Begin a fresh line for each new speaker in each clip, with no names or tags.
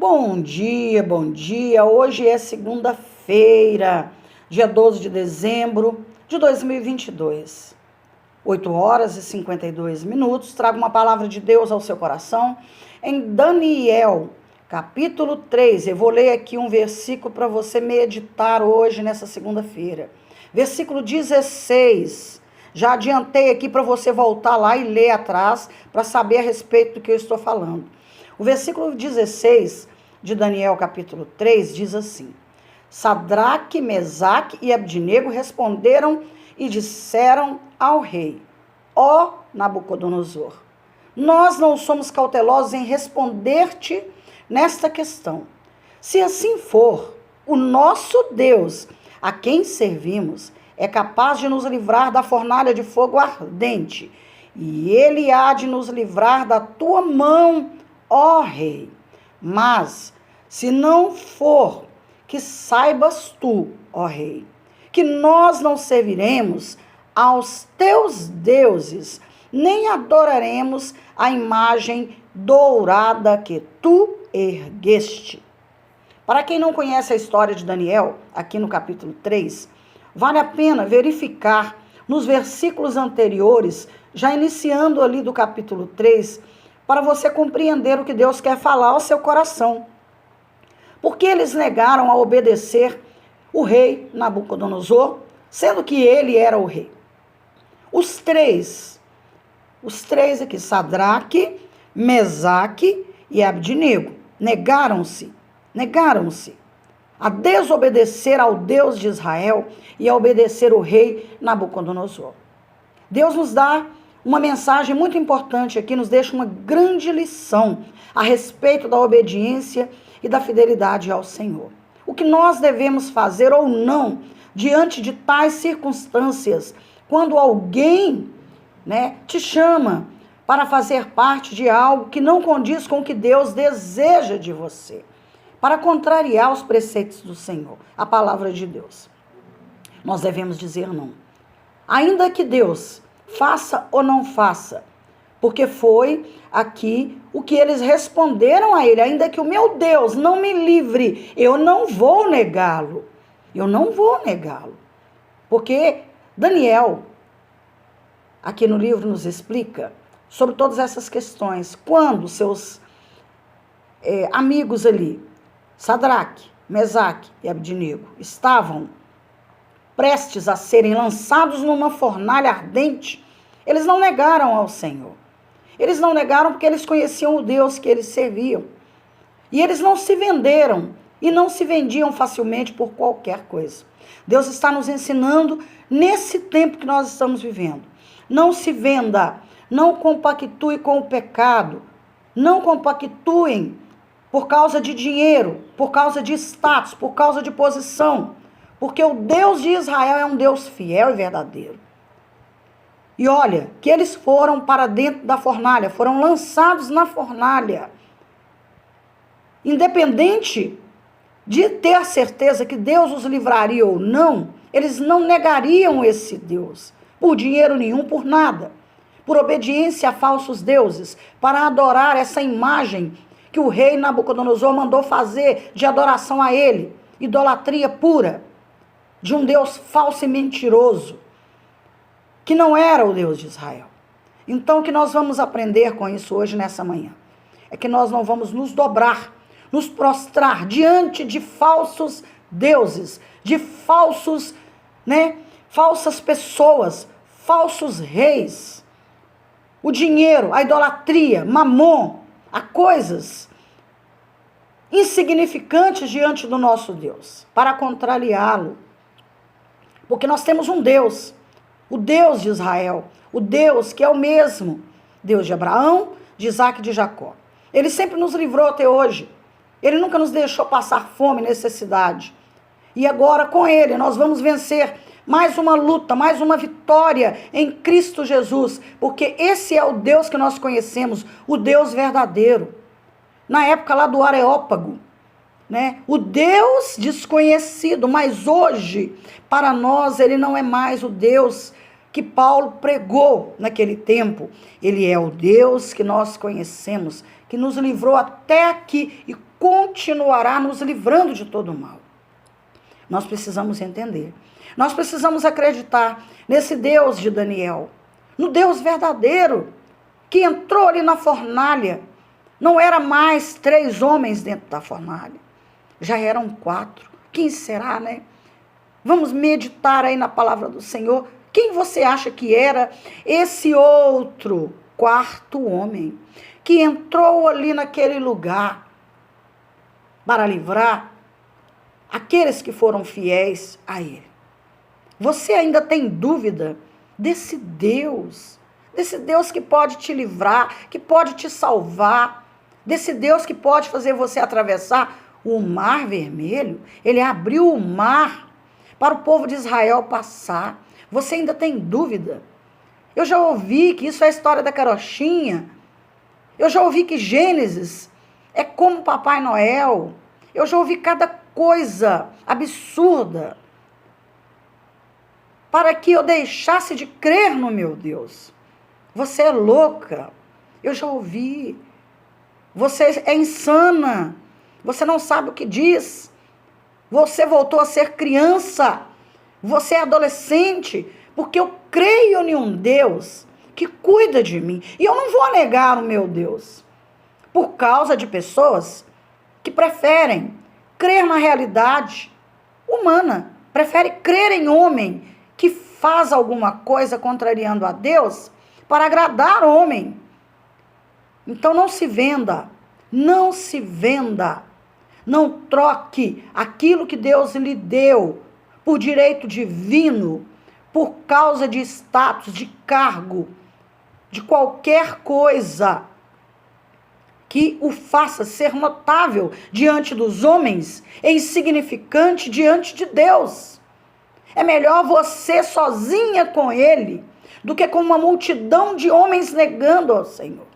Bom dia, bom dia. Hoje é segunda-feira, dia 12 de dezembro de 2022. 8 horas e 52 minutos. Trago uma palavra de Deus ao seu coração em Daniel, capítulo 3. Eu vou ler aqui um versículo para você meditar hoje, nessa segunda-feira. Versículo 16. Já adiantei aqui para você voltar lá e ler atrás para saber a respeito do que eu estou falando. O versículo 16 de Daniel, capítulo 3, diz assim: Sadraque, Mesaque e Abdinego responderam e disseram ao rei: Ó Nabucodonosor, nós não somos cautelosos em responder-te nesta questão. Se assim for, o nosso Deus, a quem servimos, é capaz de nos livrar da fornalha de fogo ardente, e ele há de nos livrar da tua mão, ó rei. Mas, se não for, que saibas tu, ó rei, que nós não serviremos aos teus deuses, nem adoraremos a imagem dourada que tu ergueste. Para quem não conhece a história de Daniel, aqui no capítulo 3, vale a pena verificar nos versículos anteriores, já iniciando ali do capítulo 3, para você compreender o que Deus quer falar ao seu coração. Porque eles negaram a obedecer o rei Nabucodonosor, sendo que ele era o rei. Os três aqui, Sadraque, Mesaque e Abdinego, negaram-se a desobedecer ao Deus de Israel e a obedecer o rei Nabucodonosor. Deus nos dá uma mensagem muito importante aqui, nos deixa uma grande lição a respeito da obediência e da fidelidade ao Senhor. O que nós devemos fazer ou não diante de tais circunstâncias, quando alguém, te chama para fazer parte de algo que não condiz com o que Deus deseja de você, para contrariar os preceitos do Senhor, a palavra de Deus. Nós devemos dizer não. Ainda que Deus faça ou não faça, porque foi aqui o que eles responderam a ele: ainda que o meu Deus não me livre, eu não vou negá-lo. Porque Daniel, aqui no livro, nos explica sobre todas essas questões. Quando seus amigos ali, Sadraque, Mesaque e Abdinego, estavam prestes a serem lançados numa fornalha ardente, eles não negaram ao Senhor. Eles não negaram porque eles conheciam o Deus que eles serviam. E eles não se venderam e não se vendiam facilmente por qualquer coisa. Deus está nos ensinando nesse tempo que nós estamos vivendo. Não se venda, não compactue com o pecado, não compactuem por causa de dinheiro, por causa de status, por causa de posição. Porque o Deus de Israel é um Deus fiel e verdadeiro. E olha, que eles foram para dentro da fornalha, foram lançados na fornalha. Independente de ter a certeza que Deus os livraria ou não, eles não negariam esse Deus, por dinheiro nenhum, por nada. Por obediência a falsos deuses, para adorar essa imagem que o rei Nabucodonosor mandou fazer de adoração a ele, idolatria pura, de um Deus falso e mentiroso, que não era o Deus de Israel. Então, o que nós vamos aprender com isso hoje, nessa manhã, é que nós não vamos nos dobrar, nos prostrar diante de falsos deuses, de falsas pessoas, falsos reis. O dinheiro, a idolatria, mamon, a coisas insignificantes diante do nosso Deus, para contrariá-lo. Porque nós temos um Deus, o Deus de Israel, o Deus que é o mesmo Deus de Abraão, de Isaac e de Jacó. Ele sempre nos livrou até hoje. Ele nunca nos deixou passar fome e necessidade. E agora com ele nós vamos vencer mais uma luta, mais uma vitória em Cristo Jesus. Porque esse é o Deus que nós conhecemos, o Deus verdadeiro. Na época lá do Areópago, o Deus desconhecido, mas hoje, para nós, ele não é mais o Deus que Paulo pregou naquele tempo. Ele é o Deus que nós conhecemos, que nos livrou até aqui e continuará nos livrando de todo mal. Nós precisamos entender. Nós precisamos acreditar nesse Deus de Daniel, no Deus verdadeiro, que entrou ali na fornalha. Não era mais 3 homens dentro da fornalha, já eram 4. Quem será, né? Vamos meditar aí na palavra do Senhor. Quem você acha que era esse outro 4º homem que entrou ali naquele lugar para livrar aqueles que foram fiéis a ele? Você ainda tem dúvida desse Deus que pode te livrar, que pode te salvar, desse Deus que pode fazer você atravessar o Mar Vermelho? Ele abriu o mar para o povo de Israel passar. Você ainda tem dúvida? Eu já ouvi que isso é a história da carochinha. Eu já ouvi que Gênesis é como Papai Noel. Eu já ouvi cada coisa absurda para que eu deixasse de crer no meu Deus. Você é louca. Eu já ouvi. Você é insana. Você não sabe o que diz. Você voltou a ser criança. Você é adolescente. Porque eu creio em um Deus que cuida de mim. E eu não vou negar o meu Deus por causa de pessoas que preferem crer na realidade humana. Prefere crer em homem que faz alguma coisa contrariando a Deus para agradar o homem. Então não se venda. Não se venda. Não troque aquilo que Deus lhe deu por direito divino, por causa de status, de cargo, de qualquer coisa que o faça ser notável diante dos homens e insignificante diante de Deus. É melhor você sozinha com ele do que com uma multidão de homens negando ao Senhor.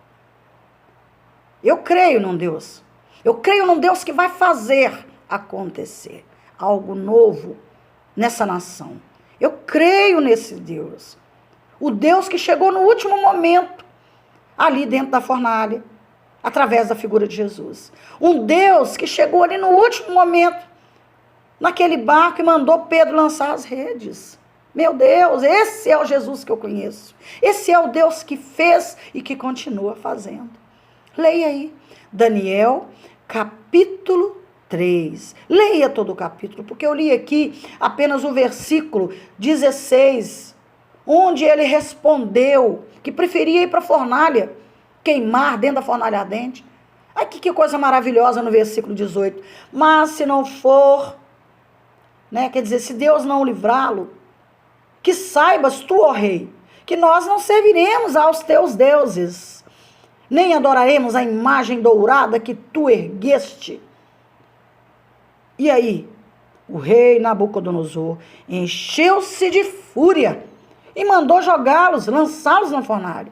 Eu creio num Deus. Eu creio num Deus que vai fazer acontecer algo novo nessa nação. Eu creio nesse Deus. O Deus que chegou no último momento, ali dentro da fornalha, através da figura de Jesus. Um Deus que chegou ali no último momento, naquele barco e mandou Pedro lançar as redes. Meu Deus, esse é o Jesus que eu conheço. Esse é o Deus que fez e que continua fazendo. Leia aí, Daniel, capítulo 3. Leia todo o capítulo, porque eu li aqui apenas o versículo 16, onde ele respondeu que preferia ir para a fornalha, queimar dentro da fornalha ardente. Aqui que coisa maravilhosa no versículo 18. Mas se não for, né, quer dizer, se Deus não livrá-lo, que saibas tu, ó rei, que nós não serviremos aos teus deuses, nem adoraremos a imagem dourada que tu ergueste. E aí, o rei Nabucodonosor encheu-se de fúria e mandou jogá-los, lançá-los na fornalha.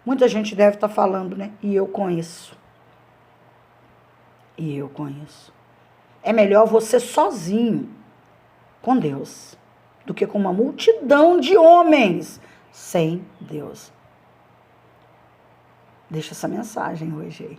Muita gente deve estar falando, né? E eu conheço. E eu conheço. É melhor você sozinho com Deus do que com uma multidão de homens sem Deus. Deixa essa mensagem hoje aí.